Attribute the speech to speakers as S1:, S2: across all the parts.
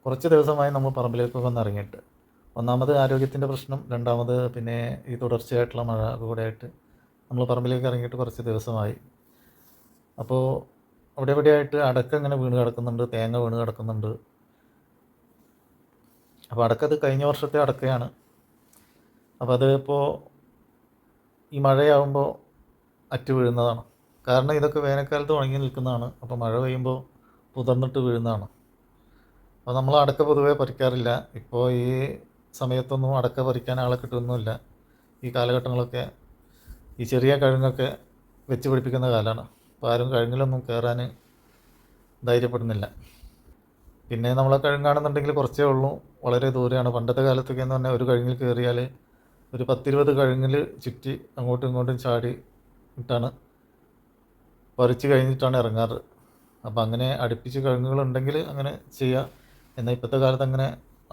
S1: കുറച്ച് ദിവസമായി നമ്മൾ പറമ്പിലേക്കൊക്കെ ഒന്ന് ഇറങ്ങിയിട്ട്. ഒന്നാമത് ആരോഗ്യത്തിൻ്റെ പ്രശ്നം, രണ്ടാമത് പിന്നെ ഈ തുടർച്ചയായിട്ടുള്ള മഴ കൂടെയായിട്ട് നമ്മൾ പറമ്പിലേക്ക് ഇറങ്ങിയിട്ട് കുറച്ച് ദിവസമായി. അപ്പോൾ അവിടെ ഇവിടെയായിട്ട് അടക്ക ഇങ്ങനെ വീണ് കിടക്കുന്നുണ്ട്, തേങ്ങ വീണ് കിടക്കുന്നുണ്ട്. അപ്പോൾ അടക്കത് കഴിഞ്ഞ വർഷത്തെ അടക്കയാണ്. അപ്പോൾ അത് ഇപ്പോൾ ഈ മഴയാകുമ്പോൾ അറ്റ് വീഴുന്നതാണ്. കാരണം ഇതൊക്കെ വേനൽക്കാലത്ത് ഉണങ്ങി നിൽക്കുന്നതാണ്. അപ്പോൾ മഴ പെയ്യുമ്പോൾ പുതർന്നിട്ട് വീഴുന്നതാണ്. അപ്പോൾ നമ്മൾ അടക്ക പൊതുവേ പറിക്കാറില്ല. ഇപ്പോൾ ഈ സമയത്തൊന്നും അടക്ക പറിക്കാൻ ആളെ കിട്ടുമൊന്നുമില്ല. ഈ കാലഘട്ടങ്ങളൊക്കെ ഈ ചെറിയ കഴുങ്ങൊക്കെ വെച്ച് പിടിപ്പിക്കുന്ന കാലമാണ്. അപ്പോൾ ആരും കഴുങ്ങിലൊന്നും കയറാൻ ധൈര്യപ്പെടുന്നില്ല. പിന്നെ നമ്മളെ കഴുങ്ങാണെന്നുണ്ടെങ്കിൽ കുറച്ചേ ഉള്ളൂ, വളരെ ദൂരെയാണ്. പണ്ടത്തെ കാലത്തൊക്കെ എന്ന് പറഞ്ഞാൽ ഒരു കഴുങ്ങിൽ കയറിയാൽ ഒരു 10-20 കഴുങ്ങിൽ ചുറ്റി അങ്ങോട്ടും ഇങ്ങോട്ടും ചാടി ഇട്ടാണ് പറിച്ച് കഴിഞ്ഞിട്ടാണ് ഇറങ്ങാറ്. അപ്പോൾ അങ്ങനെ അടുപ്പിച്ച് കഴുങ്ങുകളുണ്ടെങ്കിൽ അങ്ങനെ ചെയ്യാം. എന്നാൽ ഇപ്പോഴത്തെ കാലത്ത് അങ്ങനെ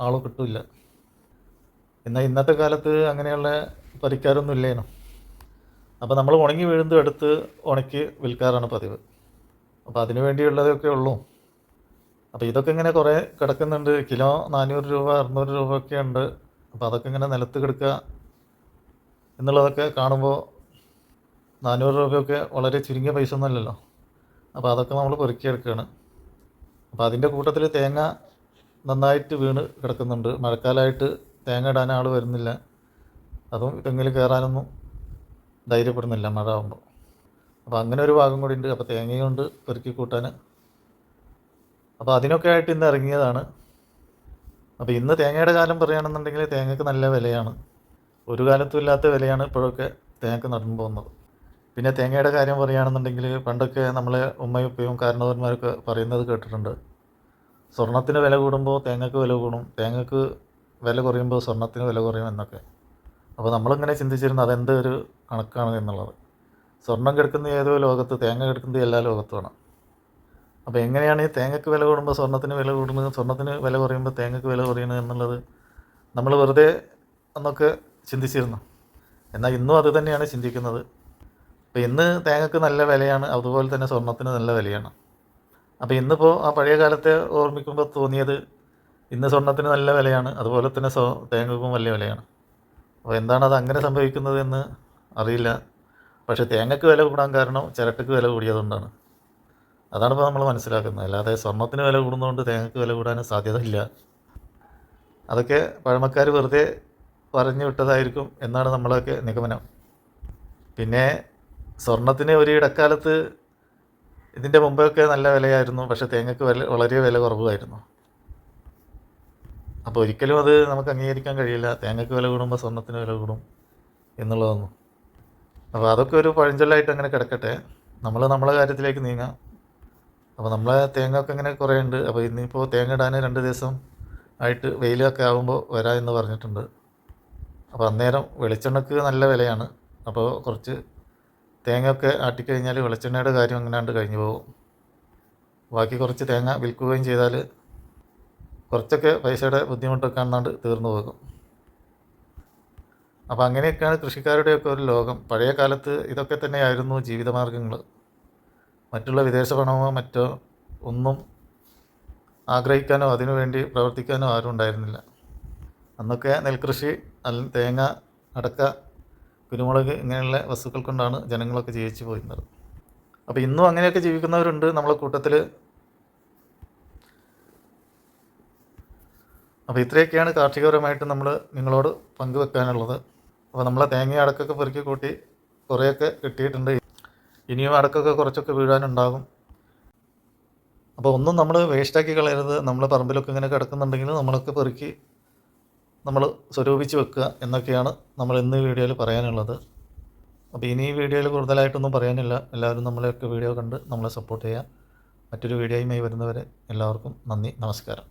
S1: ആൾ കിട്ടില്ല. എന്നാൽ ഇന്നത്തെ കാലത്ത് അങ്ങനെയുള്ള പറിക്കാരൊന്നും ഇല്ലേനു. അപ്പോൾ നമ്മൾ ഉണങ്ങി വീഴുന്നത് എടുത്ത് ഉണക്കി വിൽക്കാറാണ് പതിവ്. അപ്പോൾ അതിന് വേണ്ടിയുള്ളതൊക്കെ ഉള്ളൂ. അപ്പോൾ ഇതൊക്കെ ഇങ്ങനെ കുറേ കിടക്കുന്നുണ്ട്. കിലോ 400 രൂപ 600 രൂപ ഒക്കെ ഉണ്ട്. അപ്പോൾ അതൊക്കെ ഇങ്ങനെ നിലത്ത് കിടക്കുക എന്നുള്ളതൊക്കെ കാണുമ്പോൾ 400 രൂപയൊക്കെ വളരെ ചുരുങ്ങിയ പൈസ ഒന്നുമല്ലല്ലോ. അപ്പോൾ അതൊക്കെ നമ്മൾ പെറുക്കിയെടുക്കുകയാണ്. അപ്പോൾ അതിൻ്റെ കൂട്ടത്തിൽ തേങ്ങ നന്നായിട്ട് വീണ് കിടക്കുന്നുണ്ട്. മഴക്കാലമായിട്ട് തേങ്ങ ഇടാൻ ആൾ വരുന്നില്ല. അതും തെങ്ങിൽ കയറാനൊന്നും ധൈര്യപ്പെടുന്നില്ല മഴ ആകുമ്പോൾ. അപ്പോൾ അങ്ങനെ ഒരു ഭാഗം കൂടി ഉണ്ട്. അപ്പോൾ തേങ്ങയും കൊണ്ട് പെറുക്കി കൂട്ടാൻ. അപ്പോൾ അതിനൊക്കെ ആയിട്ട് ഇന്ന് ഇറങ്ങിയതാണ്. അപ്പോൾ ഇന്ന് തേങ്ങയുടെ കാലം പറയുകയാണെന്നുണ്ടെങ്കിൽ തേങ്ങയ്ക്ക് നല്ല വിലയാണ്. ഒരു കാലത്തും ഇല്ലാത്ത വിലയാണ് ഇപ്പോഴൊക്കെ തേങ്ങയ്ക്ക് നടന്നു പോകുന്നത്. പിന്നെ തേങ്ങയുടെ കാര്യം പറയുകയാണെന്നുണ്ടെങ്കിൽ പണ്ടൊക്കെ നമ്മളെ ഉമ്മയും ഉപ്പയും കാരണവന്മാരൊക്കെ പറയുന്നത് കേട്ടിട്ടുണ്ട്. സ്വർണ്ണത്തിന് വില കൂടുമ്പോൾ തേങ്ങയ്ക്ക് വില കൂടും, തേങ്ങയ്ക്ക് വില കുറയുമ്പോൾ സ്വർണ്ണത്തിന് വില കുറയും എന്നൊക്കെ. അപ്പോൾ നമ്മളിങ്ങനെ ചിന്തിച്ചിരുന്നു അതെന്ത് ഒരു കണക്കാണ് എന്നുള്ളത്. സ്വർണ്ണം കിടക്കുന്ന ഏതോ ലോകത്ത്, തേങ്ങ കിടക്കുന്നത് എല്ലാ ലോകത്തുമാണ്. അപ്പോൾ എങ്ങനെയാണ് ഈ തേങ്ങയ്ക്ക് വില കൂടുമ്പോൾ സ്വർണ്ണത്തിന് വില കൂടുന്നത്, സ്വർണ്ണത്തിന് വില കുറയുമ്പോൾ തേങ്ങയ്ക്ക് വില കുറയുന്നത് എന്നുള്ളത് നമ്മൾ വെറുതെ എന്നൊക്കെ ചിന്തിച്ചിരുന്നു. എന്നാൽ ഇന്നും അത് തന്നെയാണ് ചിന്തിക്കുന്നത്. അപ്പോൾ ഇന്ന് തേങ്ങയ്ക്ക് നല്ല വിലയാണ്, അതുപോലെ തന്നെ സ്വർണ്ണത്തിന് നല്ല വിലയാണ്. അപ്പോൾ ഇന്നിപ്പോൾ ആ പഴയ കാലത്തെ ഓർമ്മിക്കുമ്പോൾ തോന്നിയത് ഇന്ന് സ്വർണ്ണത്തിന് നല്ല വിലയാണ്, അതുപോലെ തന്നെ തേങ്ങയ്ക്കും വലിയ വിലയാണ്. അപ്പോൾ എന്താണ് അത് അങ്ങനെ സംഭവിക്കുന്നത് എന്ന് അറിയില്ല. പക്ഷേ തേങ്ങയ്ക്ക് വില കൂടാൻ കാരണം ചിരട്ടയ്ക്ക് വില കൂടിയതുകൊണ്ടാണ്. അതാണിപ്പോൾ നമ്മൾ മനസ്സിലാക്കുന്നത്. അല്ലാതെ സ്വർണ്ണത്തിന് വില കൂടുന്നതുകൊണ്ട് തേങ്ങയ്ക്ക് വില കൂടാൻ സാധ്യതയില്ല. അതൊക്കെ പഴമക്കാർ വെറുതെ പറഞ്ഞു വിട്ടതായിരിക്കും എന്നാണ് നമ്മളൊക്കെ നിഗമനം. പിന്നെ സ്വർണ്ണത്തിന് ഒരു ഇടക്കാലത്ത് ഇതിൻ്റെ മുമ്പൊക്കെ നല്ല വിലയായിരുന്നു, പക്ഷേ തേങ്ങയ്ക്ക് വളരെ വില കുറവായിരുന്നു. അപ്പോൾ ഒരിക്കലും അത് നമുക്ക് അംഗീകരിക്കാൻ കഴിയില്ല, തേങ്ങയ്ക്ക് വില കൂടുമ്പോൾ സ്വർണ്ണത്തിന് വില കൂടും എന്നുള്ളതൊന്നും. അപ്പോൾ അതൊക്കെ ഒരു പഴഞ്ചൊല്ലായിട്ട് അങ്ങനെ കിടക്കട്ടെ. നമ്മളെ കാര്യത്തിലേക്ക് നീങ്ങാം. അപ്പോൾ നമ്മളെ തേങ്ങ ഒക്കെ ഇങ്ങനെ കുറേ ഉണ്ട്. അപ്പോൾ ഇന്നിപ്പോൾ തേങ്ങ ഇടാൻ 2 ദിവസം ആയിട്ട് വെയിലൊക്കെ ആകുമ്പോൾ വരാം എന്ന് പറഞ്ഞിട്ടുണ്ട്. അപ്പോൾ അന്നേരം വെളിച്ചെണ്ണയ്ക്ക് നല്ല വിലയാണ്. അപ്പോൾ കുറച്ച് തേങ്ങയൊക്കെ ആട്ടിക്കഴിഞ്ഞാൽ വെളിച്ചെണ്ണയുടെ കാര്യം അങ്ങനെയാണ്ട് കഴിഞ്ഞു പോകും. ബാക്കി കുറച്ച് തേങ്ങ വിൽക്കുകയും ചെയ്താൽ കുറച്ചൊക്കെ പൈസയുടെ ബുദ്ധിമുട്ടൊക്കെ അന്നാണ്ട് തീർന്നു പോകും. അപ്പോൾ അങ്ങനെയൊക്കെയാണ് കൃഷിക്കാരുടെയൊക്കെ ഒരു ലോകം. പഴയ കാലത്ത് ഇതൊക്കെ തന്നെയായിരുന്നു ജീവിതമാർഗ്ഗങ്ങൾ. മറ്റുള്ള വിദേശ പണമോ മറ്റോ ഒന്നും ആഗ്രഹിക്കാനോ അതിനുവേണ്ടി പ്രവർത്തിക്കാനോ ആരും ഉണ്ടായിരുന്നില്ല. അന്നൊക്കെ നെൽകൃഷി, തേങ്ങ, അടക്ക, കുരുമുളക് ഇങ്ങനെയുള്ള വസ്തുക്കൾ കൊണ്ടാണ് ജനങ്ങളൊക്കെ ജീവിച്ചു പോയിരുന്നത്. അപ്പോൾ ഇന്നും അങ്ങനെയൊക്കെ ജീവിക്കുന്നവരുണ്ട് നമ്മളെ കൂട്ടത്തിൽ. അപ്പോൾ ഇത്രയൊക്കെയാണ് കാർഷികപരമായിട്ട് നമ്മൾ നിങ്ങളോട് പങ്കുവെക്കാനുള്ളത്. അപ്പോൾ നമ്മളെ തേങ്ങ അടക്കൊക്കെ പെറുക്കി കൂട്ടി കുറേയൊക്കെ കിട്ടിയിട്ടുണ്ട്. ഇനിയും അടക്കൊക്കെ കുറച്ചൊക്കെ വീഴാനുണ്ടാകും. അപ്പോൾ ഒന്നും നമ്മൾ വേസ്റ്റാക്കി കളയരുത്. നമ്മളെ പറമ്പിലൊക്കെ ഇങ്ങനെ കിടക്കുന്നുണ്ടെങ്കിൽ നമ്മളൊക്കെ പെറുക്കി നമ്മൾ സ്വരൂപിച്ച് വെക്കുക എന്നൊക്കെയാണ് നമ്മൾ ഇന്ന് ഈ വീഡിയോയിൽ പറയാനുള്ളത്. അപ്പോൾ ഇനി ഈ വീഡിയോയിൽ കൂടുതലായിട്ടൊന്നും പറയാനില്ല. എല്ലാവരും നമ്മളെയൊക്കെ വീഡിയോ കണ്ട് നമ്മളെ സപ്പോർട്ട് ചെയ്യുക. മറ്റൊരു വീഡിയോയുമായി വരുന്നവരെ എല്ലാവർക്കും നന്ദി, നമസ്കാരം.